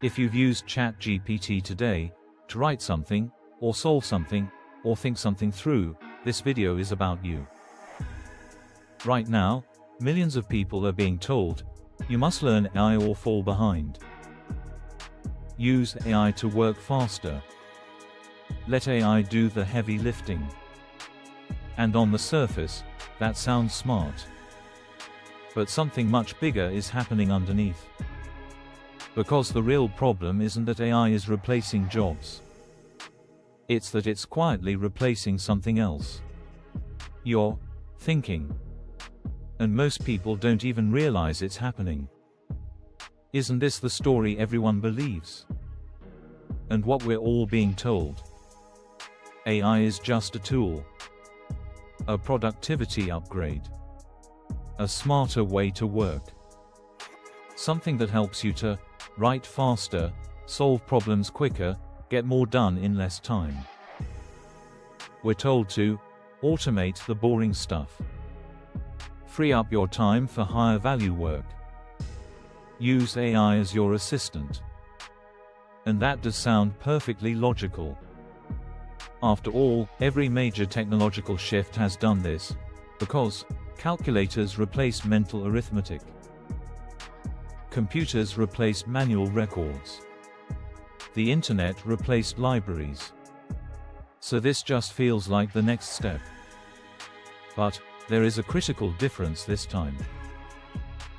If you've used ChatGPT today to write something, or solve something, or think something through, this video is about you. Right now, millions of people are being told, you must learn AI or fall behind. Use AI to work faster. Let AI do the heavy lifting. And on the surface, that sounds smart. But something much bigger is happening underneath. Because the real problem isn't that AI is replacing jobs. It's that it's quietly replacing something else. Your thinking. And most people don't even realize it's happening. Isn't this the story everyone believes? And what we're all being told? AI is just a tool. A productivity upgrade. A smarter way to work. Something that helps you to write faster, solve problems quicker, get more done in less time. We're told to automate the boring stuff. Free up your time for higher value work. Use AI as your assistant. And that does sound perfectly logical. After all, every major technological shift has done this, because calculators replaced mental arithmetic. Computers replaced manual records. The internet replaced libraries. So this just feels like the next step. But there is a critical difference this time.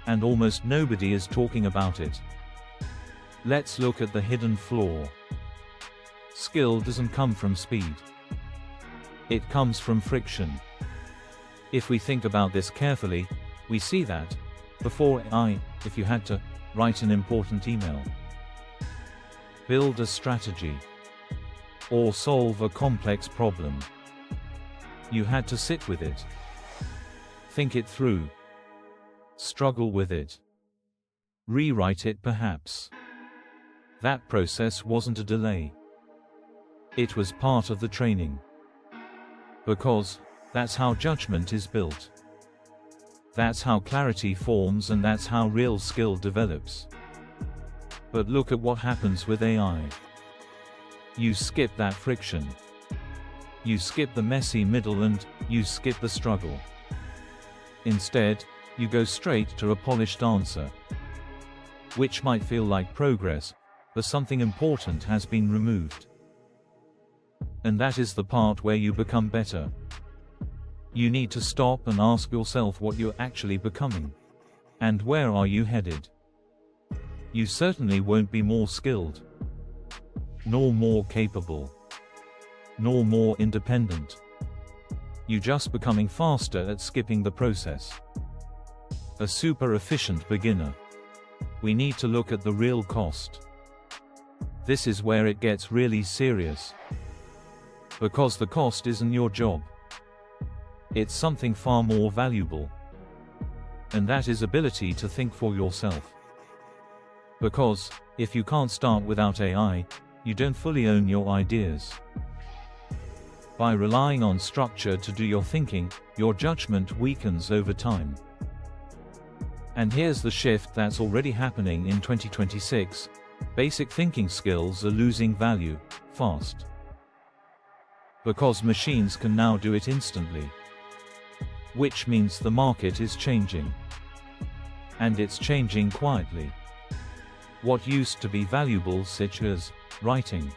And almost nobody is talking about it. Let's look at the hidden flaw. Skill doesn't come from speed. It comes from friction. If we think about this carefully, we see that, before AI, if you had to write an important email, build a strategy, or solve a complex problem, you had to sit with it, think it through, struggle with it, rewrite it perhaps. That process wasn't a delay. It was part of the training. Because that's how judgment is built. That's how clarity forms, and that's how real skill develops. But look at what happens with AI. You skip that friction. You skip the messy middle and you skip the struggle. Instead, you go straight to a polished answer. Which might feel like progress, but something important has been removed. And that is the part where you become better. You need to stop and ask yourself what you're actually becoming. And where are you headed? You certainly won't be more skilled. Nor more capable. Nor more independent. You're just becoming faster at skipping the process. A super efficient beginner. We need to look at the real cost. This is where it gets really serious. Because the cost isn't your job. It's something far more valuable. And that is ability to think for yourself. Because, if you can't start without AI, you don't fully own your ideas. By relying on structure to do your thinking, your judgment weakens over time. And here's the shift that's already happening in 2026. Basic thinking skills are losing value, fast. Because machines can now do it instantly. Which means the market is changing. And it's changing quietly. What used to be valuable, such as writing,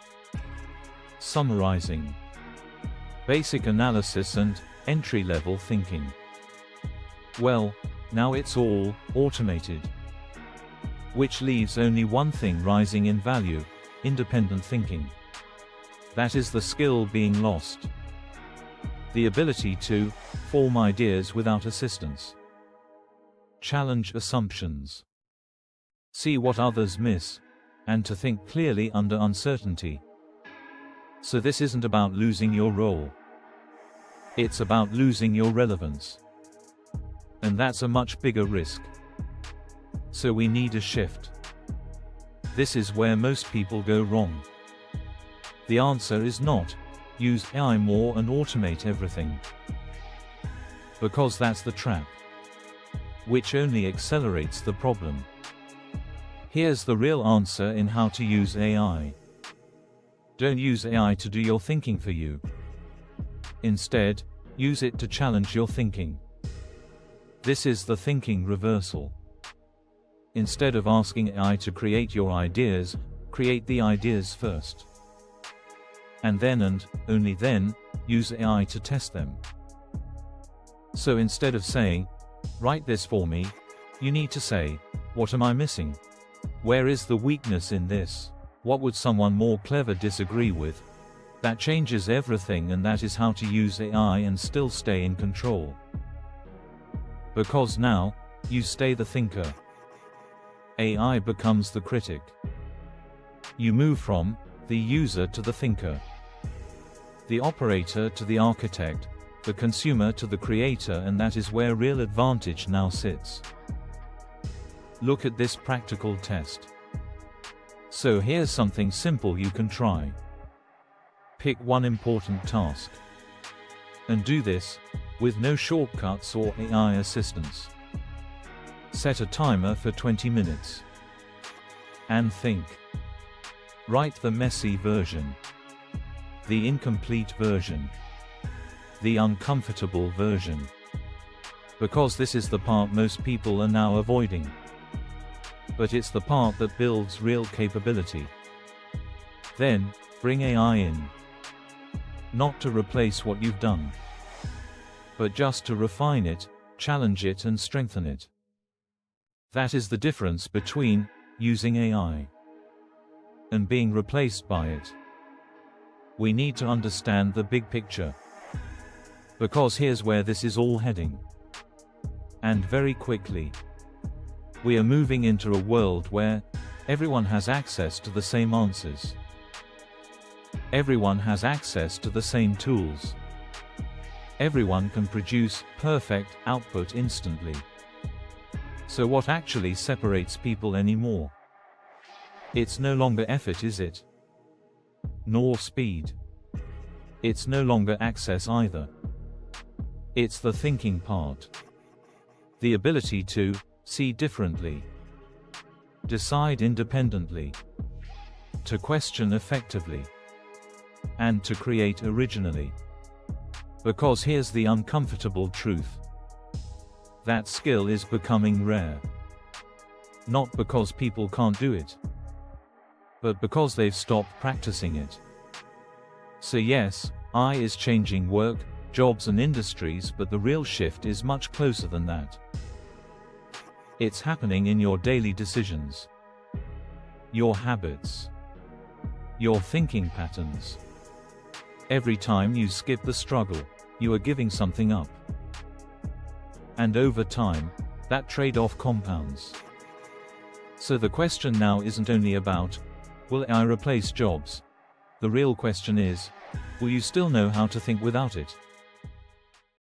summarizing, basic analysis and entry-level thinking, well, now it's all automated. Which leaves only one thing rising in value: independent thinking. That is the skill being lost. The ability to form ideas without assistance. Challenge assumptions. See what others miss. And to think clearly under uncertainty. So this isn't about losing your role. It's about losing your relevance. And that's a much bigger risk. So we need a shift. This is where most people go wrong. The answer is not, use AI more and automate everything. Because that's the trap. Which only accelerates the problem. Here's the real answer in how to use AI. Don't use AI to do your thinking for you. Instead, use it to challenge your thinking. This is the thinking reversal. Instead of asking AI to create your ideas, create the ideas first. And then, and only then, use AI to test them. So instead of saying, "Write this for me," you need to say, "What am I missing? Where is the weakness in this? What would someone more clever disagree with?" That changes everything, and that is how to use AI and still stay in control. Because now, you stay the thinker. AI becomes the critic. You move from the user to the thinker, the operator to the architect, the consumer to the creator, and that is where real advantage now sits. Look at this practical test. So here's something simple you can try. Pick one important task. And do this, with no shortcuts or AI assistance. Set a timer for 20 minutes. And think. Write the messy version. The incomplete version. The uncomfortable version. Because this is the part most people are now avoiding. But it's the part that builds real capability. Then, bring AI in. Not to replace what you've done, but just to refine it, challenge it, and strengthen it. That is the difference between using AI and being replaced by it. We need to understand the big picture. Because here's where this is all heading. And very quickly. We are moving into a world where everyone has access to the same answers. Everyone has access to the same tools. Everyone can produce perfect output instantly. So what actually separates people anymore? It's no longer effort, is it? Nor speed. It's no longer access either. It's the thinking part. The ability to see differently, decide independently, to question effectively, and to create originally. Because here's the uncomfortable truth. That skill is becoming rare. Not because people can't do it, but because they've stopped practicing it. So yes, AI is changing work, jobs and industries, but the real shift is much closer than that. It's happening in your daily decisions, your habits, your thinking patterns. Every time you skip the struggle, you are giving something up. And over time, that trade-off compounds. So the question now isn't only about, will AI replace jobs? The real question is, will you still know how to think without it?